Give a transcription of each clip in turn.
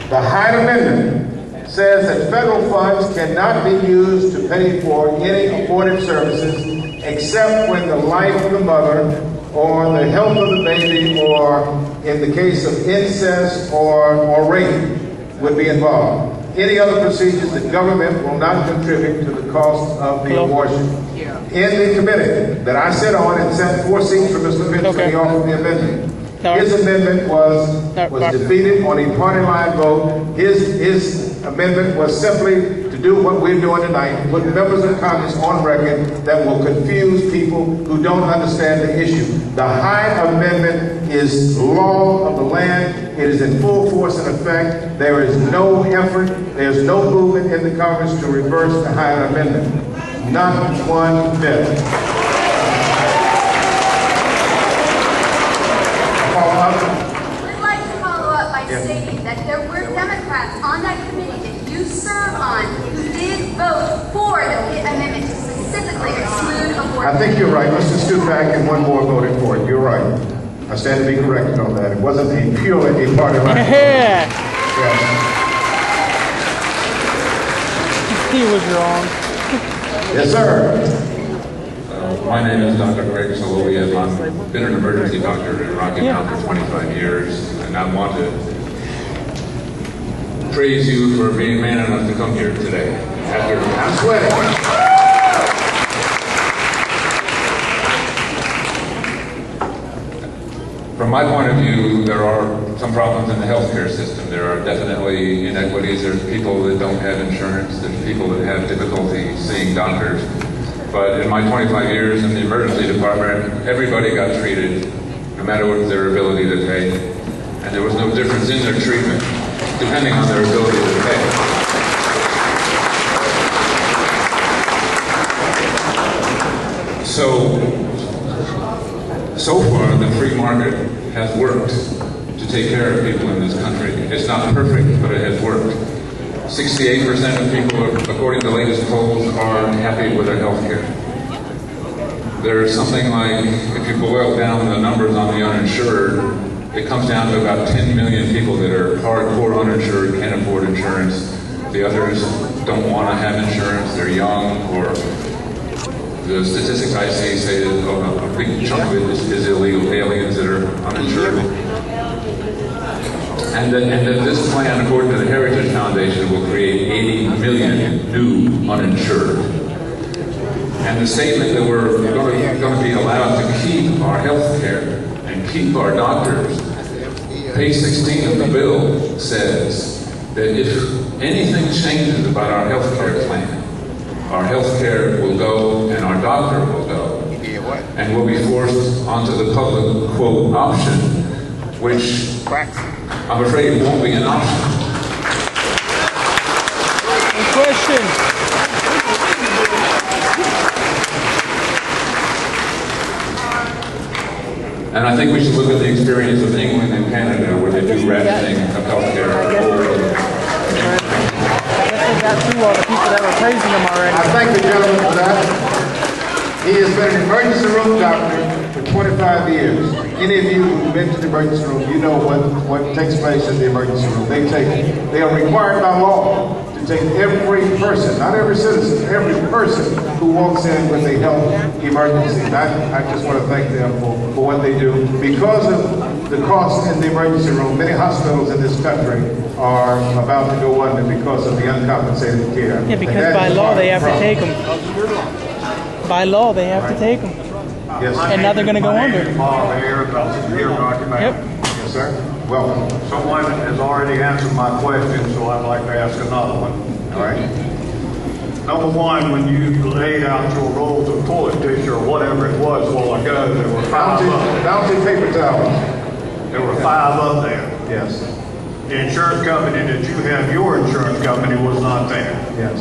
The Hyde Amendment says that federal funds cannot be used to pay for any abortive services except when the life of the mother or the health of the baby, or in the case of incest or rape, would be involved. Any other procedures, the government will not contribute to the cost of the abortion. In the committee that I sit on and sent 4 seats for Mr. Pitts when he offered the amendment, his amendment was defeated on a party line vote. His amendment was simply to do what we're doing tonight, put members of Congress on record that will confuse people who don't understand the issue. The Hyde Amendment is law of the land. It is in full force and effect. There is no effort, there's no movement in the Congress to reverse the Hyde Amendment. Not one bit. We'd like to follow up by stating that there were Democrats on that committee that you serve on who did vote for the amendment to specifically exclude abortion. I think you're right. Mr. Stupak and one more voted for it. You're right. I stand to be corrected on that. It wasn't purely a party line. Yeah. Yes. He was wrong. Yes, sir. My name is Dr. Greg Soloveitch. I've been an emergency doctor in Rocky Mount for 25 years, and I want to praise you for being man enough to come here today. I'm sweating. From my point of view, there are some problems in the healthcare system. There are definitely inequities. There's people that don't have insurance. There's people that have difficulty seeing doctors. But in my 25 years in the emergency department, everybody got treated, no matter what their ability to pay. And there was no difference in their treatment, depending on their ability to pay. So far, the free market has worked to take care of people in this country. It's not perfect, but it has worked. 68% of people, according to the latest polls, are happy with their health care. There's something like, if you boil down the numbers on the uninsured, it comes down to about 10 million people that are hardcore uninsured, can't afford insurance. The others don't want to have insurance, they're young, or the statistics I see say that a big chunk of it is illegal aliens that are uninsured. And that this plan, according to the Heritage Foundation, will create 80 million new uninsured. And the statement that we're going to be allowed to keep our health care and keep our doctors, page 16 of the bill says that if anything changes about our health care plan, our health care will go and our doctor will go. And we'll be forced onto the public, quote, option, which I'm afraid won't be an option. Good question. And I think we should look at the experience of England and Canada, where they do rationing of healthcare. I guess they got through all the people that were praising him already. I thank the gentleman for that. He has been an emergency room doctor for 25 years. Any of you who've been to the emergency room, you know what takes place in the emergency room. They are required by law to take every person, not every citizen, every person who walks in with a health emergency. And I just want to thank them for what they do. Because of the cost in the emergency room, many hospitals in this country are about to go under because of the uncompensated care. Yeah, because by law they have to take them. By law they have to take them. Yes, sir. And now they're going to go under. Yep. Yes, sir. Welcome. Someone has already answered my question, so I'd like to ask another one. All right. Number one, when you laid out your rolls of toilet tissue or whatever it was a while ago, there were 5 up. Bounty paper towels. There were 5 up there. Yes. The insurance company that you have, your insurance company, was not there. Yes.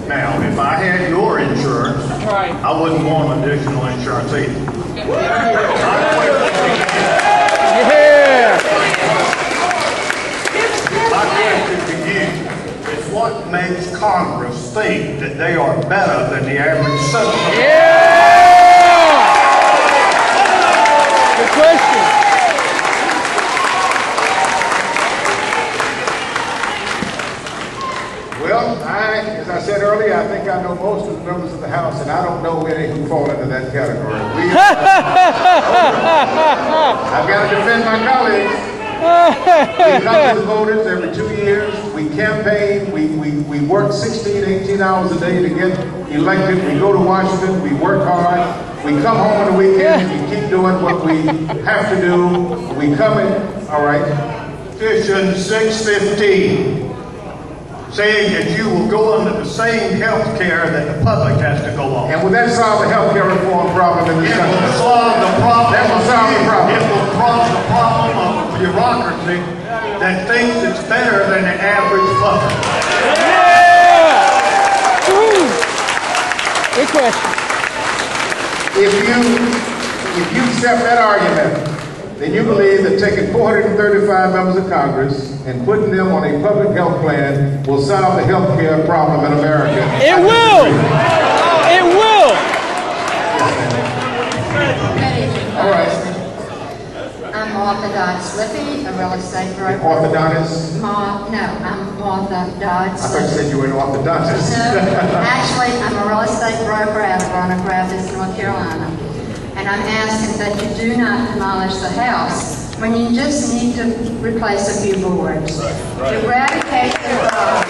Now, if I had your insurance, I wouldn't want additional insurance either. Yeah. My question to you is, what makes Congress think that they are better than the average citizen? Yeah. Good question. as I said earlier, I think I know most of the members of the House, and I don't know any who fall into that category. I've got to defend my colleagues. We come to the voters every 2 years. We campaign. We work 16, 18 hours a day to get elected. We go to Washington. We work hard. We come home on the weekends. We keep doing what we have to do. We come in. All right. Petition 615, saying that you will go under the same health care that the public has to go on. And will that solve the health care reform problem in this country? It will solve the problem. That will solve the problem. It will solve the problem of bureaucracy that thinks it's better than the average public. Yeah! Woo! Good question. If you accept that argument, then you believe that taking 435 members of Congress and putting them on a public health plan will solve the health care problem in America. It will! It will! All right. I'm Martha Dodds Slippy, a real estate broker. Orthodontist? No, I'm Martha Dodds. I thought you said you were an orthodontist. No, actually, I'm a real estate broker out of Roanoke Rapids, North Carolina. And I'm asking that you do not demolish the house when you just need to replace a few boards. Eradicate the problem.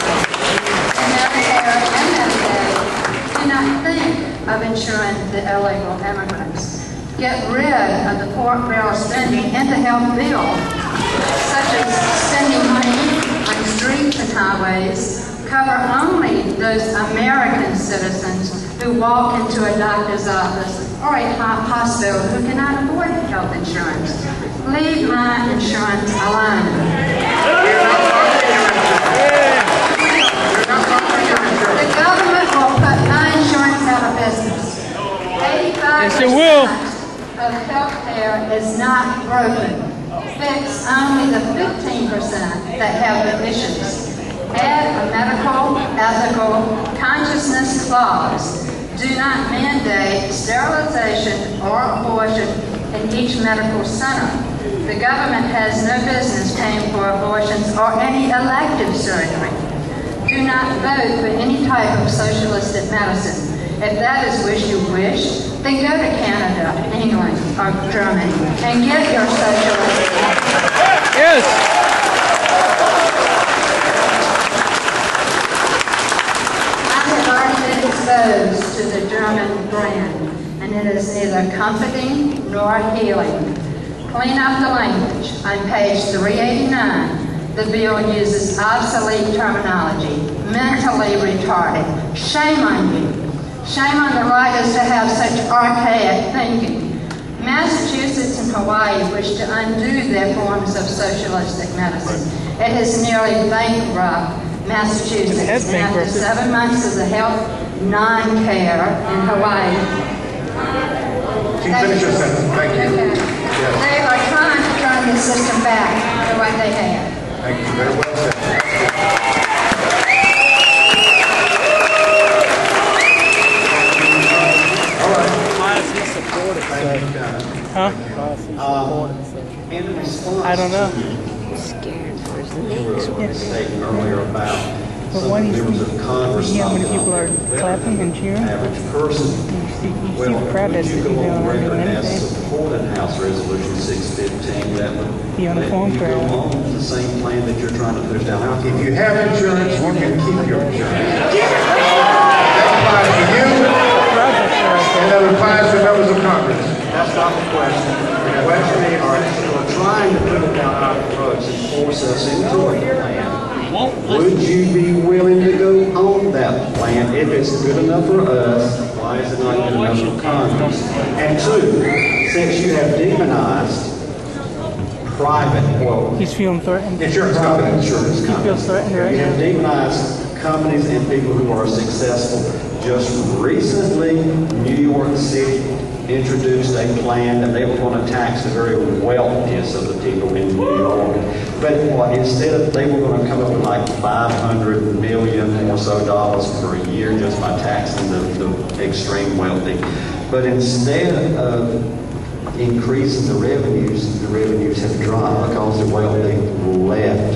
And Medicare and Medicaid do not think of insuring the illegal immigrants. Get rid of the pork barrel spending in the health bill, such as spending money on streets and highways. Cover only those American citizens who walk into a doctor's office or a hospital who cannot afford health insurance. Leave my insurance alone. The government will put my insurance out of business. 85% of health care is not broken. Fix only the 15% that have the issues. Add a medical, ethical, consciousness clause. Do not mandate sterilization or abortion in each medical center. The government has no business paying for abortions or any elective surgery. Do not vote for any type of socialistic medicine. If that is what you wish, then go to Canada, England, or Germany and get your socialist medicine. Yes! Exposed to the German brand, and it is neither comforting nor healing. Clean up the language. On page 389, the bill uses obsolete terminology, mentally retarded. Shame on you. Shame on the writers to have such archaic thinking. Massachusetts and Hawaii wish to undo their forms of socialistic medicine. It has nearly bankrupt Massachusetts, and after 7 months of the health non-care in Hawaii. Can you finish your sentence? Thank you. Okay. Yes. They are trying to turn the system back to what they had. Thank you. Very well said. All right. Huh? In response, I don't know. you were stating earlier about But some why do you members think, of Congress how many not people are being clapping and cheering? average person. You see Well, the crowd would that's you sitting go down on on record as anything. supporting House Resolution 615 that would Be on the let phone you for go it. on the same plan that you're trying to push down? How If can you have insurance, you can keep your insurance. That applies to you, and that applies to members of Congress. That's not the question. The question is, we're trying to put it down our throats and force us into a plan. Would you be willing to go on that plan if it's good enough for us? Why is it not good enough for Congress? And two, since you have demonized private, well, He's feeling threatened. Insurance companies. insurance He companies, feels threatened right you have now. demonized companies and people who are successful. Just recently, New York City introduced a plan that they were going to tax the very wealthiest of the people in New York. But instead of, they were going to come up with like $500 million or so per year just by taxing the extreme wealthy. But instead of increasing the revenues have dropped because the wealthy left